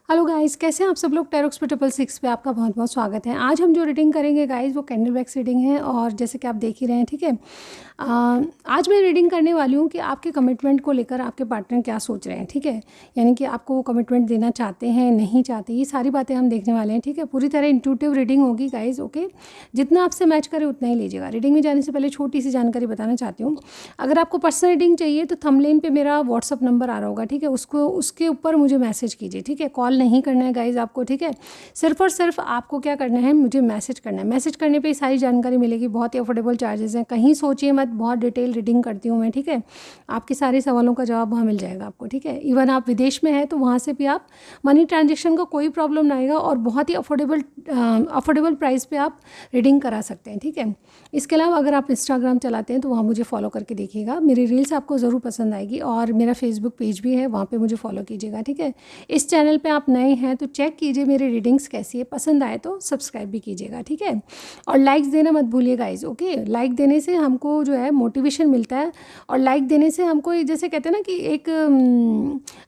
Hello guys, कैसे हैं आप सब लोग। टैरोक्स पे 666 पे आपका बहुत बहुत स्वागत है। आज हम जो रीडिंग करेंगे गाइस वो कैंडल वैक्स रीडिंग है और जैसे कि आप देख ही रहे हैं, ठीक है। आज मैं रीडिंग करने वाली हूँ कि आपके कमिटमेंट को लेकर आपके पार्टनर क्या सोच रहे हैं, ठीक है। यानी कि आपको वो कमिटमेंट देना चाहते हैं, नहीं चाहते, ये सारी बातें हम देखने वाले हैं, ठीक है। पूरी तरह इंट्यूटिव रीडिंग होगी गाइस, ओके। जितना आपसे मैच करे उतना ही लीजिएगा। रीडिंग में जाने से पहले छोटी सी जानकारी बताना चाहती हूँ। अगर आपको पर्सनल रीडिंग चाहिए तो थंबनेल पे मेरा व्हाट्सअप नंबर आ रहा होगा, ठीक है। उसके ऊपर मुझे मैसेज कीजिए, ठीक है। कॉल नहीं करना है गाइज आपको, ठीक है। सिर्फ और सिर्फ आपको क्या करना है, मुझे मैसेज करना है। मैसेज करने पे सारी जानकारी मिलेगी, बहुत ही अफोर्डेबल चार्जेस हैं। कहीं सोचिए मत, बहुत डिटेल रीडिंग करती हूँ मैं, ठीक है। आपके सारे सवालों का जवाब वहाँ मिल जाएगा आपको, ठीक है। इवन आप विदेश में हैं तो वहाँ से भी आप मनी ट्रांजेक्शन का कोई प्रॉब्लम ना आएगा और बहुत ही अफोर्डेबल प्राइस पे आप रीडिंग करा सकते हैं, ठीक है। इसके अलावा अगर आप इंस्टाग्राम चलाते हैं तो वहाँ मुझे फॉलो करके देखिएगा। मेरी रील्स आपको ज़रूर पसंद आएगी और मेरा फेसबुक पेज भी है, वहाँ पे मुझे फॉलो कीजिएगा, ठीक है। इस चैनल पे आप नए हैं तो चेक कीजिए मेरी रीडिंग्स कैसी है, पसंद आए तो सब्सक्राइब भी कीजिएगा, ठीक है। और लाइक्स देना मत भूलिए गाइज, ओके। लाइक देने से हमको जो है मोटिवेशन मिलता है और लाइक देने से हमको जैसे कहते हैं ना कि एक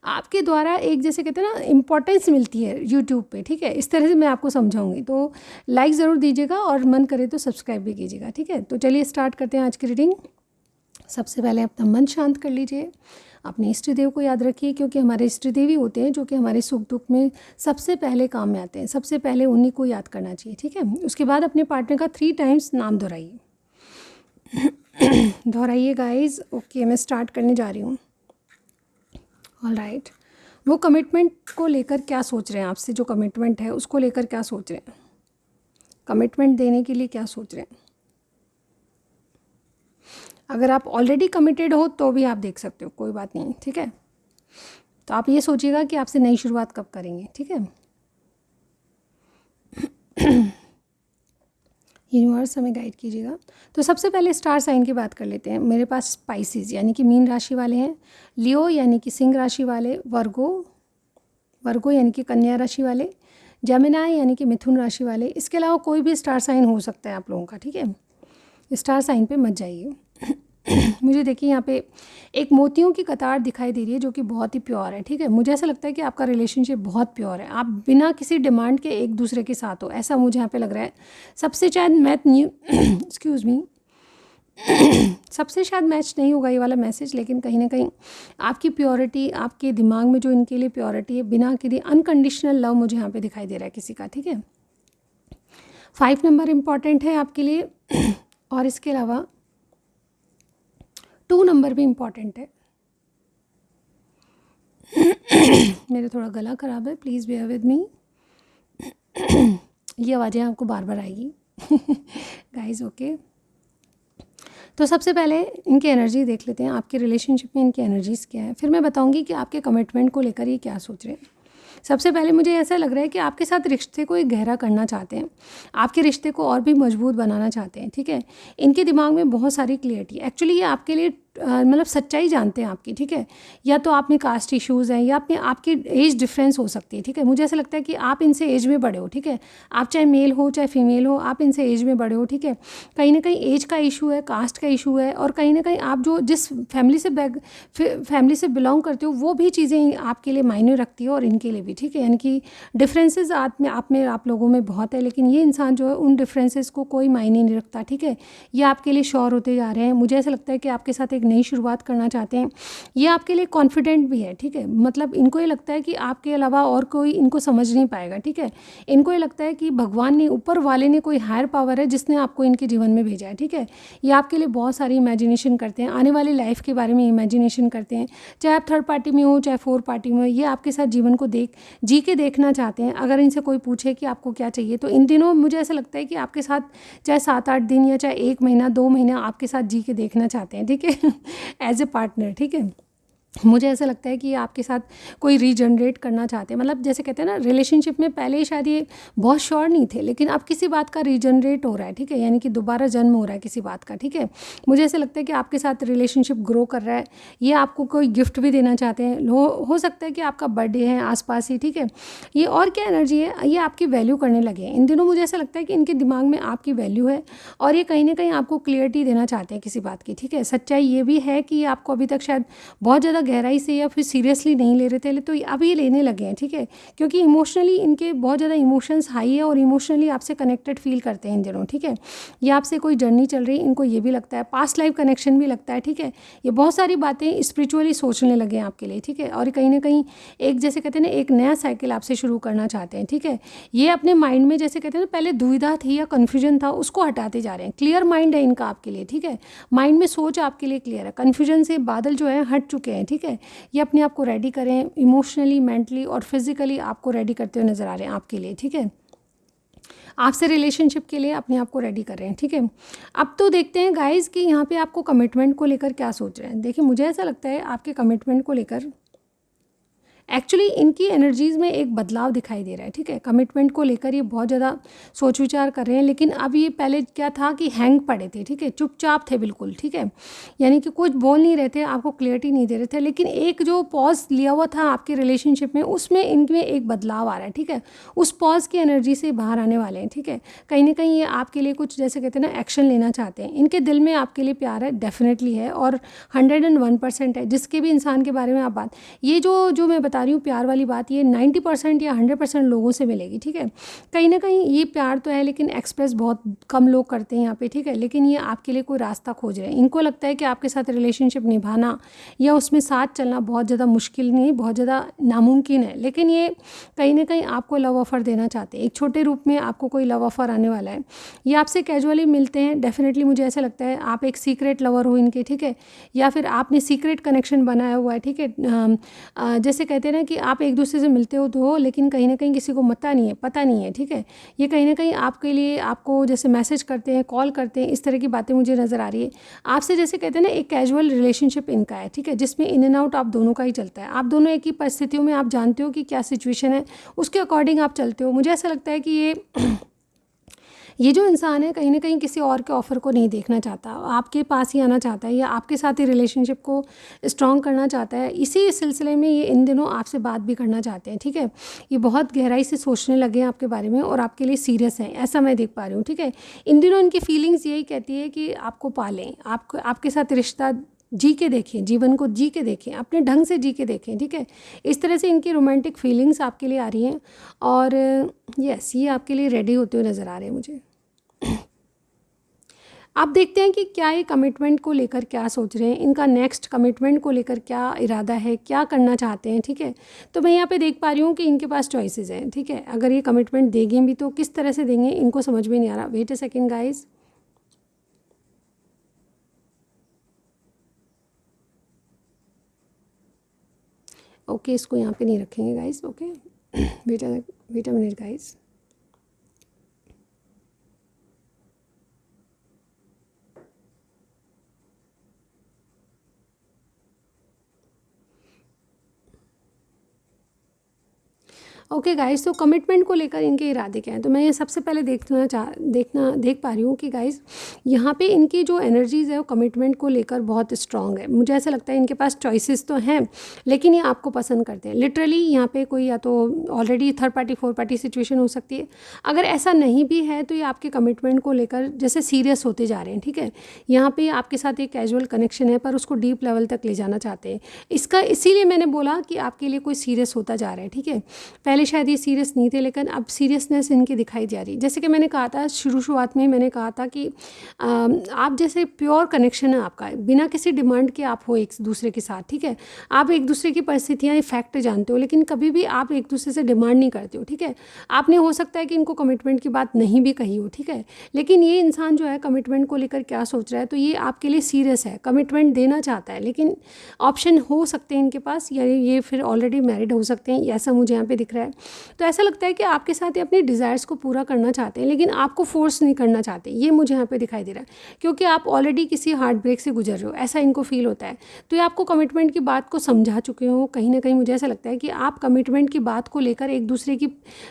आपके द्वारा एक जैसे कहते हैं ना इम्पोर्टेंस मिलती है यूट्यूब पे, ठीक है। इस तरह से मैं आपको समझाऊंगी, तो लाइक ज़रूर दीजिएगा और मन करे तो सब्सक्राइब भी कीजिएगा, ठीक है। तो चलिए स्टार्ट करते हैं आज की रीडिंग। सबसे पहले अपना मन शांत कर लीजिए, अपने इष्ट देव को याद रखिए, क्योंकि हमारे इष्ट देव ही होते हैं जो कि हमारे सुख दुख में सबसे पहले काम में आते हैं। सबसे पहले उन्हीं को याद करना चाहिए, ठीक है। उसके बाद अपने पार्टनर का 3 टाइम्स नाम दोहराइए। दोहराइए गाइज, ओके। मैं स्टार्ट करने जा रही हूँ। All right. वो कमिटमेंट को लेकर क्या सोच रहे हैं, आपसे जो कमिटमेंट है उसको लेकर क्या सोच रहे हैं, कमिटमेंट देने के लिए क्या सोच रहे हैं। अगर आप ऑलरेडी कमिटेड हो तो भी आप देख सकते हो, कोई बात नहीं, ठीक है। तो आप ये सोचिएगा कि आपसे नई शुरुआत कब करेंगे, ठीक है। यूनिवर्स हमें गाइड कीजिएगा। तो सबसे पहले स्टार साइन की बात कर लेते हैं। मेरे पास स्पाइसिस यानी कि मीन राशि वाले हैं, लियो यानी कि सिंह राशि वाले, वर्गो यानी कि कन्या राशि वाले, जेमिनाई यानी कि मिथुन राशि वाले। इसके अलावा कोई भी स्टार साइन हो सकता है आप लोगों का, ठीक है। स्टार साइन पे मत जाइए। मुझे देखिए यहाँ पे एक मोतियों की कतार दिखाई दे रही है जो कि बहुत ही प्योर है, ठीक है। मुझे ऐसा लगता है कि आपका रिलेशनशिप बहुत प्योर है, आप बिना किसी डिमांड के एक दूसरे के साथ हो, ऐसा मुझे यहाँ पे लग रहा है। सबसे शायद मैच न्यू एक्सक्यूज़ मी सबसे शायद मैच नहीं होगा ये वाला मैसेज, लेकिन कहीं ना कहीं आपकी प्योरिटी, आपके दिमाग में जो इनके लिए प्योरिटी है, बिना किसी अनकंडीशनल लव मुझे यहाँ पे दिखाई दे रहा है किसी का, ठीक है। 5 नंबर इम्पॉर्टेंट है आपके लिए और इसके अलावा 2 नंबर भी इम्पॉर्टेंट है। मेरा थोड़ा गला ख़राब है, प्लीज़ बेयर विद मी। ये आवाज़ें आपको बार बार आएगी गाइस, ओके। तो सबसे पहले इनकी एनर्जी देख लेते हैं, आपके रिलेशनशिप में इनकी एनर्जीज़ क्या है, फिर मैं बताऊंगी कि आपके कमिटमेंट को लेकर ये क्या सोच रहे हैं। सबसे पहले मुझे ऐसा लग रहा है कि आपके साथ रिश्ते को एक गहरा करना चाहते हैं, आपके रिश्ते को और भी मजबूत बनाना चाहते हैं, ठीक है। इनके दिमाग में बहुत सारी क्लियरिटी, एक्चुअली ये आपके लिए मतलब सच्चाई जानते हैं आपकी, ठीक है। या तो आप में कास्ट इश्यूज़ हैं या आपकी एज डिफरेंस हो सकती है, ठीक है। मुझे ऐसा लगता है कि आप इनसे एज में बड़े हो, ठीक है। आप चाहे मेल हो चाहे फीमेल हो, आप इनसे एज में बड़े हो, ठीक है। कहीं ना कहीं एज का इशू है, कास्ट का इशू है, और कहीं ना कहीं आप जो जिस फैमिली से बिलोंग करते हो वो भी चीज़ें आपके लिए मायने रखती है और इनके लिए भी, ठीक है। यानी कि डिफरेंसेस आप लोगों में बहुत है, लेकिन ये इंसान जो है उन डिफरेंसेस को कोई मायने नहीं रखता, ठीक है। ये आपके लिए श्योर होते जा रहे हैं। मुझे ऐसा लगता है कि आपके साथ एक नई शुरुआत करना चाहते हैं। ये आपके लिए कॉन्फिडेंट भी है, ठीक है। मतलब इनको ये लगता है कि आपके अलावा और कोई इनको समझ नहीं पाएगा, ठीक है। इनको ये लगता है कि भगवान ने, ऊपर वाले ने, कोई हायर पावर है जिसने आपको इनके जीवन में भेजा है, ठीक है। ये आपके लिए बहुत सारी इमेजिनेशन करते हैं, आने वाली लाइफ के बारे में इमेजिनेशन करते हैं, चाहे आप 3rd पार्टी में हो चाहे 4th पार्टी में हो। ये आपके साथ जीवन को जी के देखना चाहते हैं। अगर इनसे कोई पूछे कि आपको क्या चाहिए तो इन दिनों मुझे ऐसा लगता है कि आपके साथ चाहे 7-8 दिन या चाहे 1 महीना 2 महीना आपके साथ जी के देखना चाहते हैं, ठीक है। एज ए पार्टनर, ठीक है। मुझे ऐसा लगता है कि ये आपके साथ कोई रीजनरेट करना चाहते हैं, मतलब जैसे कहते हैं ना, रिलेशनशिप में पहले ही शायद ये बहुत श्योर नहीं थे, लेकिन अब किसी बात का रीजनरेट हो रहा है, ठीक है। यानी कि दोबारा जन्म हो रहा है किसी बात का, ठीक है। मुझे ऐसा लगता है कि आपके साथ रिलेशनशिप ग्रो कर रहा है। ये आपको कोई गिफ्ट भी देना चाहते हैं, हो सकता है कि आपका बर्थडे है आसपास ही, ठीक है। ये और क्या एनर्जी है, ये आपकी वैल्यू करने लगे हैं इन दिनों। मुझे ऐसा लगता है कि इनके दिमाग में आपकी वैल्यू है और ये कहीं ना कहीं आपको क्लियरिटी देना चाहते हैं किसी बात की, ठीक है। सच्चाई ये भी है कि ये आपको अभी तक शायद बहुत ज़्यादा गहराई से या फिर सीरियसली नहीं ले रहे थे, तो अब ये लेने लगे हैं, ठीक है, क्योंकि इमोशनली इनके बहुत ज़्यादा इमोशंस हाई है और इमोशनली आपसे कनेक्टेड फील करते हैं इन दिनों, ठीक है। ये आपसे कोई जर्नी चल रही है, इनको ये भी लगता है, पास्ट लाइफ कनेक्शन भी लगता है, ठीक है। ये बहुत सारी बातें स्पिरिचुअली सोचने लगे हैं आपके लिए, ठीक है। और कहीं ना कहीं एक, जैसे कहते हैं ना, एक नया साइकिल आपसे शुरू करना चाहते हैं, ठीक है। ये अपने माइंड में, जैसे कहते हैं ना, पहले दुविधा थी या कन्फ्यूजन था, उसको हटाते जा रहे हैं। क्लियर माइंड है इनका आपके लिए, ठीक है। माइंड में सोच आपके लिए क्लियर है, कन्फ्यूजन से बादल जो है हट चुके हैं, ठीक है। ये अपने आप को रेडी करें, इमोशनली, मेंटली और फिजिकली आपको रेडी करते हुए नजर आ रहे हैं आपके लिए, ठीक है। आपसे रिलेशनशिप के लिए अपने आप को रेडी कर रहे हैं, ठीक है। अब तो देखते हैं गाइज कि यहाँ पे आपको कमिटमेंट को लेकर क्या सोच रहे हैं। देखिए, मुझे ऐसा लगता है आपके कमिटमेंट को लेकर एक्चुअली इनकी एनर्जीज़ में एक बदलाव दिखाई दे रहा है, ठीक है। कमिटमेंट को लेकर ये बहुत ज़्यादा सोच विचार कर रहे हैं, लेकिन अब ये पहले क्या था कि हैंग पड़े थे, ठीक है, चुपचाप थे बिल्कुल, ठीक है। यानी कि कुछ बोल नहीं रहे थे, आपको क्लियरिटी नहीं दे रहे थे, लेकिन एक जो पॉज लिया हुआ था आपके रिलेशनशिप में, उसमें इनमें एक बदलाव आ रहा है, ठीक है। उस पॉज की एनर्जी से बाहर आने वाले हैं, ठीक है। कहीं ना कहीं ये आपके लिए कुछ, जैसे कहते हैं ना, एक्शन लेना चाहते हैं। इनके दिल में आपके लिए प्यार है, डेफिनेटली है, और 101% है। जिसके भी इंसान के बारे में आप बात, ये जो मैं बता रही हूँ प्यार वाली बात, ये 90% या 100% लोगों से मिलेगी, ठीक है। कहीं ना कहीं ये प्यार तो है, लेकिन एक्सप्रेस बहुत कम लोग करते हैं यहाँ पे, ठीक है। लेकिन ये आपके लिए कोई रास्ता खोज रहे हैं। इनको लगता है कि आपके साथ रिलेशनशिप निभाना या उसमें साथ चलना बहुत ज़्यादा मुश्किल नहीं, बहुत ज़्यादा नामुमकिन है, लेकिन ये कहीं ना कहीं आपको लव ऑफ़र देना चाहते हैं। एक छोटे रूप में आपको कोई लव ऑफ़र आने वाला है। ये आपसे कैजुअली मिलते हैं, डेफिनेटली मुझे ऐसा लगता है आप एक सीक्रेट लवर हो इनके, ठीक है, या फिर आपने सीक्रेट कनेक्शन बनाया हुआ है, ठीक है। जैसे कहते हैं ना कि आप एक दूसरे से मिलते हो तो, लेकिन कहीं ना कहीं किसी को पता नहीं है, ठीक है। ये कहीं ना कहीं आपके लिए, आपको जैसे मैसेज करते हैं, कॉल करते हैं, इस तरह की बातें मुझे नज़र आ रही है आपसे। जैसे कहते हैं ना, एक कैजुअल रिलेशनशिप इनका है, ठीक है, जिसमें इन एंड आउट आप दोनों का ही चलता है। आप दोनों एक ही परिस्थितियों में, आप जानते हो कि क्या सिचुएशन है, उसके अकॉर्डिंग आप चलते हो। मुझे ऐसा लगता है कि ये जो इंसान है, कहीं ना कहीं किसी और के ऑफ़र को नहीं देखना चाहता, आपके पास ही आना चाहता है, या आपके साथ ही रिलेशनशिप को स्ट्रॉन्ग करना चाहता है। इसी सिलसिले में ये इन दिनों आपसे बात भी करना चाहते हैं, ठीक है। ये बहुत गहराई से सोचने लगे हैं आपके बारे में और आपके लिए सीरियस हैं, ऐसा मैं देख पा रही हूँ, ठीक है। इन दिनों इनकी फीलिंग्स यही कहती है कि आपको पालें, आपके साथ रिश्ता जी के देखें, जीवन को जी के देखें, अपने ढंग से जी के देखें, ठीक है। इस तरह से इनकी रोमांटिक फीलिंग्स आपके लिए आ रही हैं, और यस, ये आपके लिए रेडी होते हुए नज़र आ रहे हैं मुझे। आप देखते हैं कि क्या ये कमिटमेंट को लेकर क्या सोच रहे हैं, इनका नेक्स्ट कमिटमेंट को लेकर क्या इरादा है, क्या करना चाहते हैं, ठीक है। तो मैं यहाँ पे देख पा रही हूँ कि इनके पास चॉइसेस हैं, ठीक है। अगर ये कमिटमेंट देंगे भी तो किस तरह से देंगे, इनको समझ में नहीं आ रहा। Wait a second guys. Okay, इसको यहाँ पे नहीं रखेंगे guys, okay. Wait a minute guys. Okay guys, तो कमिटमेंट को लेकर इनके इरादे क्या हैं, तो मैं ये सबसे पहले देख पा रही हूँ कि गाइस यहाँ पे इनकी जो एनर्जीज़ है वो कमिटमेंट को लेकर बहुत स्ट्रांग है। मुझे ऐसा लगता है इनके पास चॉइसेस तो हैं, लेकिन ये आपको पसंद करते हैं। लिटरली यहाँ पे कोई या तो already third party, fourth party situation हो सकती है। अगर ऐसा नहीं भी है तो ये आपके कमिटमेंट को लेकर जैसे सीरियस होते जा रहे हैं, ठीक है। यहाँ पे आपके साथ एक कैजुअल कनेक्शन है, पर उसको डीप लेवल तक ले जाना चाहते हैं। इसीलिए मैंने बोला कि आपके लिए कोई सीरियस होता जा रहा है, ठीक है। पहले शायद ये सीरियस नहीं थे, लेकिन अब सीरियसनेस इनकी दिखाई जा रही है। जैसे कि मैंने कहा था शुरुआत में, मैंने कहा था कि आप जैसे प्योर कनेक्शन है आपका, बिना किसी डिमांड के आप हो एक दूसरे के साथ, ठीक है। आप एक दूसरे की परिस्थितियाँ, फैक्ट जानते हो, लेकिन कभी भी आप एक दूसरे से डिमांड नहीं करते हो, ठीक है। आपने हो सकता है कि इनको कमिटमेंट की बात नहीं भी कही हो, ठीक है, लेकिन ये इंसान जो है कमिटमेंट को लेकर क्या सोच रहा है, तो ये आपके लिए सीरियस है, कमिटमेंट देना चाहता है, लेकिन ऑप्शन हो सकते हैं इनके पास, या ये फिर ऑलरेडी मैरिड हो सकते हैं, ऐसा मुझे यहाँ पे दिख रहा है। तो ऐसा लगता है कि आपके साथ ये अपने डिज़ायर्स को पूरा करना चाहते हैं, लेकिन आपको फोर्स नहीं करना चाहते, ये मुझे यहाँ पे दिखाई दे रहा है, क्योंकि आप ऑलरेडी किसी हार्ट ब्रेक से गुजर रहे हो, ऐसा इनको फील होता है। तो ये आपको कमिटमेंट की बात को समझा चुके हो कहीं ना कहीं। मुझे ऐसा लगता है कि आप कमिटमेंट की बात को लेकर एक दूसरे की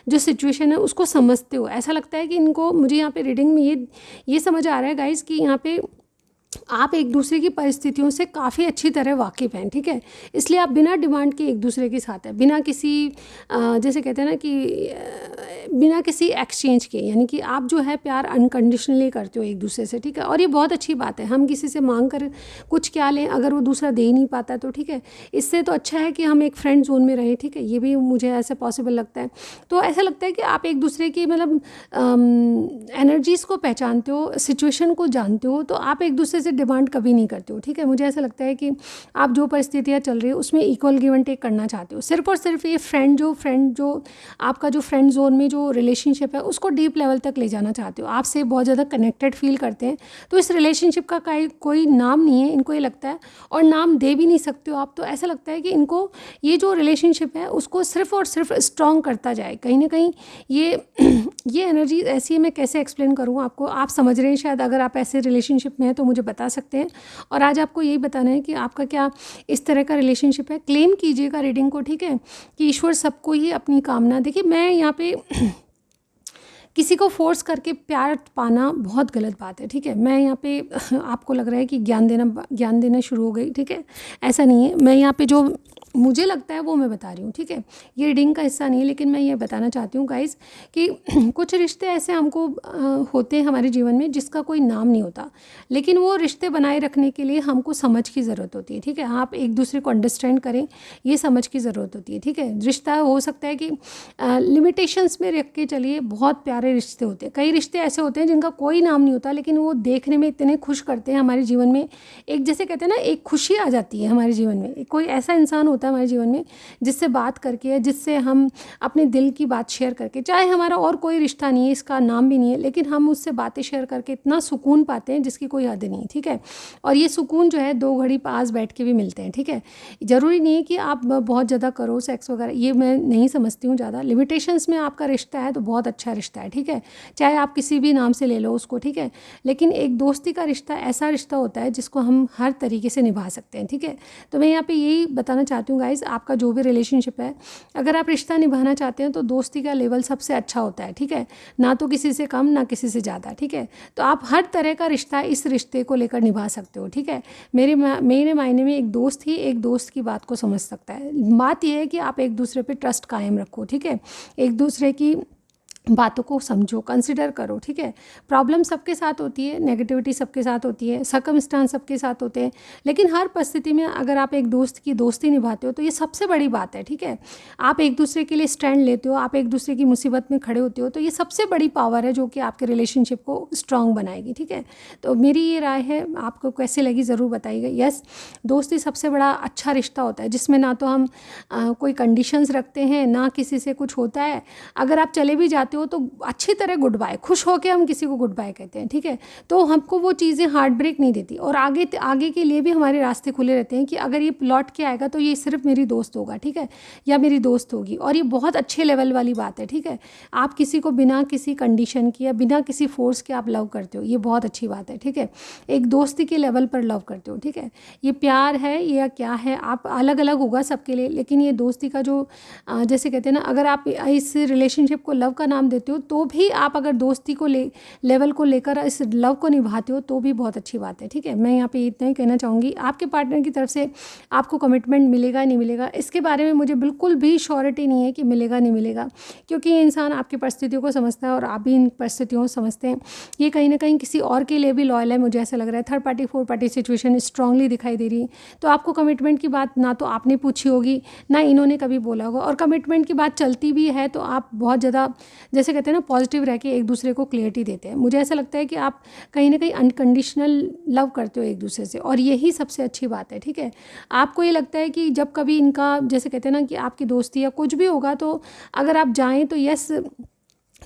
जो सिचुएशन है उसको समझते हो। ऐसा लगता है कि इनको, मुझे यहाँ पे रीडिंग में ये समझ आ रहा है गाइज कि यहाँ पे आप एक दूसरे की परिस्थितियों से काफ़ी अच्छी तरह वाकिफ़ हैं, ठीक है। इसलिए आप बिना डिमांड के एक दूसरे के साथ हैं, बिना किसी जैसे कहते हैं ना कि बिना किसी एक्सचेंज के, यानी कि आप जो है प्यार अनकंडीशनली करते हो एक दूसरे से, ठीक है। और ये बहुत अच्छी बात है, हम किसी से मांग कर कुछ क्या लें, अगर वो दूसरा दे ही नहीं पाता तो ठीक है, इससे तो अच्छा है कि हम एक फ्रेंड जोन में रहें, ठीक है। ये भी मुझे ऐसे पॉसिबल लगता है। तो ऐसा लगता है कि आप एक दूसरे की मतलब एनर्जीज़ को पहचानते हो, सिचुएशन को जानते हो, तो आप एक दूसरे से डिमांड कभी नहीं करते हो, ठीक है। मुझे ऐसा लगता है कि आप जो परिस्थितियाँ चल रही है उसमें इक्वल गिव एंड टेक करना चाहते हो। सिर्फ और सिर्फ ये फ्रेंड जो आपका जो फ्रेंड जोन में जो रिलेशनशिप है उसको डीप लेवल तक ले जाना चाहते हो, आपसे बहुत ज़्यादा कनेक्टेड फील करते हैं। तो इस रिलेशनशिप का कोई नाम नहीं है, इनको ये लगता है, और नाम दे भी नहीं सकते हो आप। तो ऐसा लगता है कि इनको ये जो रिलेशनशिप है उसको सिर्फ और सिर्फ स्ट्रॉन्ग करता जाए कहीं ना कहीं। ये एनर्जी ऐसी है, मैं कैसे एक्सप्लेन करूँ आपको, आप समझ रहे हैं शायद, अगर आप ऐसे रिलेशनशिप में हैं तो मुझे बता सकते हैं। और आज आपको यही बताना है कि आपका क्या इस तरह का रिलेशनशिप है। क्लेम कीजिएगा रीडिंग को, ठीक है, कि ईश्वर सबको ही अपनी कामना। देखिए मैं यहाँ पे किसी को फोर्स करके प्यार पाना बहुत गलत बात है, ठीक है। मैं यहाँ पे आपको लग रहा है कि ज्ञान देना शुरू हो गई, ठीक है, ऐसा नहीं है। मैं यहाँ पे जो मुझे लगता है वो मैं बता रही हूँ, ठीक है। ये रीडिंग का हिस्सा नहीं है, लेकिन मैं ये बताना चाहती हूँ गाइस कि कुछ रिश्ते ऐसे हमको होते हैं हमारे जीवन में जिसका कोई नाम नहीं होता, लेकिन वो रिश्ते बनाए रखने के लिए हमको समझ की ज़रूरत होती है, ठीक है। आप एक दूसरे को अंडरस्टैंड करें, ये समझ की ज़रूरत होती है, ठीक है। रिश्ता हो सकता है कि लिमिटेशंस में रख के चलिए, बहुत प्यारे रिश्ते होते हैं। कई रिश्ते ऐसे होते हैं जिनका कोई नाम नहीं होता, लेकिन वो देखने में इतने खुश करते हैं हमारे जीवन में। एक जैसे कहते हैं ना, एक खुशी आ जाती है हमारे जीवन में। कोई ऐसा इंसान होता है हमारे जीवन में जिससे बात करके, जिससे हम अपने दिल की बात शेयर करके, चाहे हमारा और कोई रिश्ता नहीं है, इसका नाम भी नहीं है, लेकिन हम उससे बातें शेयर करके इतना सुकून पाते हैं जिसकी कोई हद नहीं, ठीक है। और ये सुकून जो है 2 घड़ी पास बैठ के भी मिलते हैं, ठीक है। ज़रूरी नहीं है कि आप बहुत ज़्यादा करो सेक्स वगैरह, ये मैं नहीं समझती हूँ ज़्यादा। लिमिटेशंस में आपका रिश्ता है तो बहुत अच्छा रिश्ता है, ठीक है, चाहे आप किसी भी नाम से ले लो उसको, ठीक है। लेकिन एक दोस्ती का रिश्ता ऐसा रिश्ता होता है जिसको हम हर तरीके से निभा सकते हैं, ठीक है। तो मैं यहाँ पे यही बताना चाहती हूँ गाइज़, आपका जो भी रिलेशनशिप है, अगर आप रिश्ता निभाना चाहते हैं तो दोस्ती का लेवल सबसे अच्छा होता है, ठीक है, ना तो किसी से कम ना किसी से ज़्यादा, ठीक है। तो आप हर तरह का रिश्ता इस रिश्ते को लेकर निभा सकते हो, ठीक है। मेरे मायने में एक दोस्त ही एक दोस्त की बात को समझ सकता है। बात यह है कि आप एक दूसरे पे ट्रस्ट कायम रखो, ठीक है, एक दूसरे की बातों को समझो, कंसिडर करो, ठीक है। प्रॉब्लम सबके साथ होती है, नेगेटिविटी सबके साथ होती है, सर्कमस्टांस सबके साथ होते हैं, लेकिन हर परिस्थिति में अगर आप एक दोस्त की दोस्ती निभाते हो तो ये सबसे बड़ी बात है, ठीक है। आप एक दूसरे के लिए स्टैंड लेते हो, आप एक दूसरे की मुसीबत में खड़े होते हो, तो ये सबसे बड़ी पावर है जो कि आपके रिलेशनशिप को स्ट्रॉन्ग बनाएगी, ठीक है। तो मेरी ये राय है, आपको कैसे लगी ज़रूर बताइएगा। यस, दोस्ती सबसे बड़ा अच्छा रिश्ता होता है जिसमें ना तो हम कोई कंडीशंस रखते हैं, ना किसी से कुछ होता है। अगर आप चले भी जाते हो तो अच्छी तरह गुड बाय, खुश होकर हम किसी को गुड बाय कहते हैं, ठीक है। तो हमको वो चीज़ें हार्ट ब्रेक नहीं देती, और आगे के लिए भी हमारे रास्ते खुले रहते हैं कि अगर ये लौट के आएगा तो ये सिर्फ मेरी दोस्त होगा, ठीक है, या मेरी दोस्त होगी। और ये बहुत अच्छे लेवल वाली बात है, ठीक है। आप किसी को बिना किसी कंडीशन की या बिना किसी फोर्स के आप लव करते हो, ये बहुत अच्छी बात है, ठीक है। एक दोस्ती के लेवल पर लव करते हो, ठीक है। ये प्यार है या क्या है, आप अलग अलग होगा सबके लिए, लेकिन ये दोस्ती का जो जैसे कहते हैं ना, अगर आप इस रिलेशनशिप को लव का नाम देते हो तो भी आप अगर दोस्ती को लेवल को लेकर इस लव को निभाते हो तो भी बहुत अच्छी बात है, ठीक है। मैं यहाँ पे इतना ही कहना चाहूँगी, आपके पार्टनर की तरफ से आपको कमिटमेंट मिलेगा नहीं मिलेगा, इसके बारे में मुझे बिल्कुल भी श्योरिटी नहीं है कि मिलेगा नहीं मिलेगा, क्योंकि ये इंसान आपकी परिस्थितियों को समझता है और आप भी इन परिस्थितियों को समझते हैं। ये कहीं ना कहीं किसी और के लिए भी लॉयल है, मुझे ऐसा लग रहा है। Third party fourth party situation strongly दिखाई दे रही है। तो आपको कमिटमेंट की बात ना तो आपने पूछी होगी, ना इन्होंने कभी बोला होगा, और कमिटमेंट की बात चलती भी है तो आप बहुत ज़्यादा जैसे कहते हैं ना पॉजिटिव रह के एक दूसरे को क्लियरिटी देते हैं। मुझे ऐसा लगता है कि आप कहीं ना कहीं अनकंडीशनल लव करते हो एक दूसरे से, और यही सबसे अच्छी बात है, ठीक है। आपको ये लगता है कि जब कभी इनका जैसे कहते हैं ना कि आपकी दोस्ती या कुछ भी होगा तो अगर आप जाएं तो यस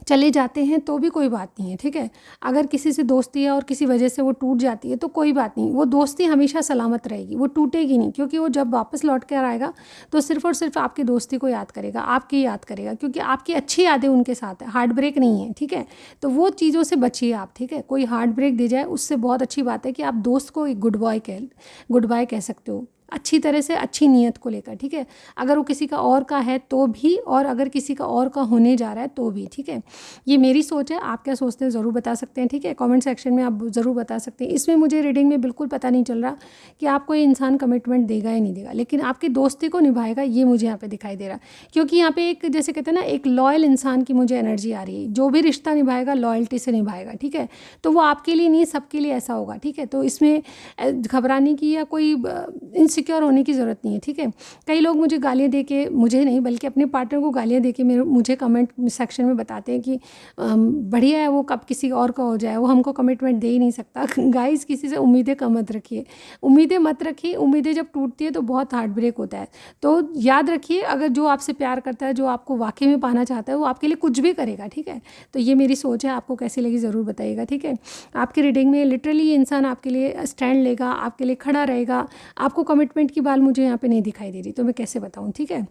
चले जाते हैं तो भी कोई बात नहीं है, ठीक है। अगर किसी से दोस्ती है और किसी वजह से वो टूट जाती है तो कोई बात नहीं, वो दोस्ती हमेशा सलामत रहेगी, वो टूटेगी नहीं, क्योंकि वो जब वापस लौट कर आएगा तो सिर्फ और सिर्फ आपकी दोस्ती को याद करेगा, आपकी याद करेगा, क्योंकि आपकी अच्छी यादें उनके साथ है, हार्ट ब्रेक नहीं है, ठीक है। तो वो चीज़ों से बचिए आप, ठीक है। कोई हार्ट ब्रेक दे जाए उससे बहुत अच्छी बात है कि आप दोस्त को एक गुड बाय कह सकते हो। अच्छी तरह से, अच्छी नीयत को लेकर, ठीक है। अगर वो किसी का और का है तो भी, और अगर किसी का और का होने जा रहा है तो भी, ठीक है। ये मेरी सोच है, आप क्या सोचते हैं ज़रूर बता सकते हैं, ठीक है। कमेंट सेक्शन में आप ज़रूर बता सकते हैं। इसमें मुझे रीडिंग में बिल्कुल पता नहीं चल रहा कि आपको ये इंसान कमिटमेंट देगा या नहीं देगा, लेकिन आपकी दोस्ती को निभाएगा, ये मुझे यहाँ पे दिखाई दे रहा। क्योंकि यहाँ पे एक, जैसे कहते हैं ना, एक लॉयल इंसान की मुझे एनर्जी आ रही है। जो भी रिश्ता निभाएगा लॉयल्टी से निभाएगा, ठीक है। तो वो आपके लिए नहीं, सबके लिए ऐसा होगा, ठीक है। तो इसमें घबराने की या कोई इनसिक्योर होने की ज़रूरत नहीं है, ठीक है। कई लोग मुझे गालियाँ दे के, मुझे नहीं बल्कि अपने पार्टनर को गालियाँ दे के मुझे कमेंट सेक्शन में बताते हैं कि बढ़िया है वो, कब किसी और का हो जाए, वो हमको कमिटमेंट दे ही नहीं सकता। गाइस, किसी से उम्मीदें कम मत रखिए, उम्मीदें मत रखिए। उम्मीदें जब टूटती है तो बहुत हार्ट ब्रेक होता है। तो याद रखिए, अगर जो आपसे प्यार करता है, जो आपको वाकई में पाना चाहता है, वो आपके लिए कुछ भी करेगा, ठीक है। तो ये मेरी सोच है, आपको कैसी लगी ज़रूर बताइएगा, ठीक है। आपकी रीडिंग में लिटरली ये इंसान आपके लिए स्टैंड लेगा, आपके लिए खड़ा रहेगा। आपको कमिटमेंट की बात मुझे यहाँ पे नहीं दिखाई दे रही, तो मैं कैसे बताऊँ, ठीक है।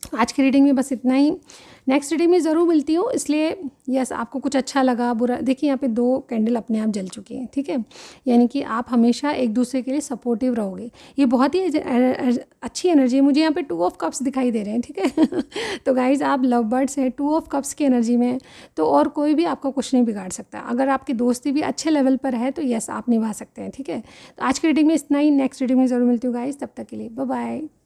आज की रीडिंग में बस इतना ही। नेक्स्ट रीडिंग में ज़रूर मिलती हूँ, इसलिए यस, आपको कुछ अच्छा लगा बुरा, देखिए यहाँ पे 2 कैंडल अपने आप जल चुकी हैं, ठीक है। यानी कि आप हमेशा एक दूसरे के लिए सपोर्टिव रहोगे। ये बहुत ही अच्छी एनर्जी है। मुझे यहाँ पे 2 ऑफ कप्स दिखाई दे रहे हैं, ठीक है। तो गाइज, आप लव बर्ड्स हैं, 2 ऑफ कप्स की एनर्जी में, तो और कोई भी आपका कुछ नहीं बिगाड़ सकता। अगर आपकी दोस्ती भी अच्छे लेवल पर है तो यस, आप निभा सकते हैं, ठीक है। तो आज की रीडिंग में इतना ही। नेक्स्ट रीडिंग में ज़रूर मिलती हूँ गाइज, तब तक के लिए बाय बाय।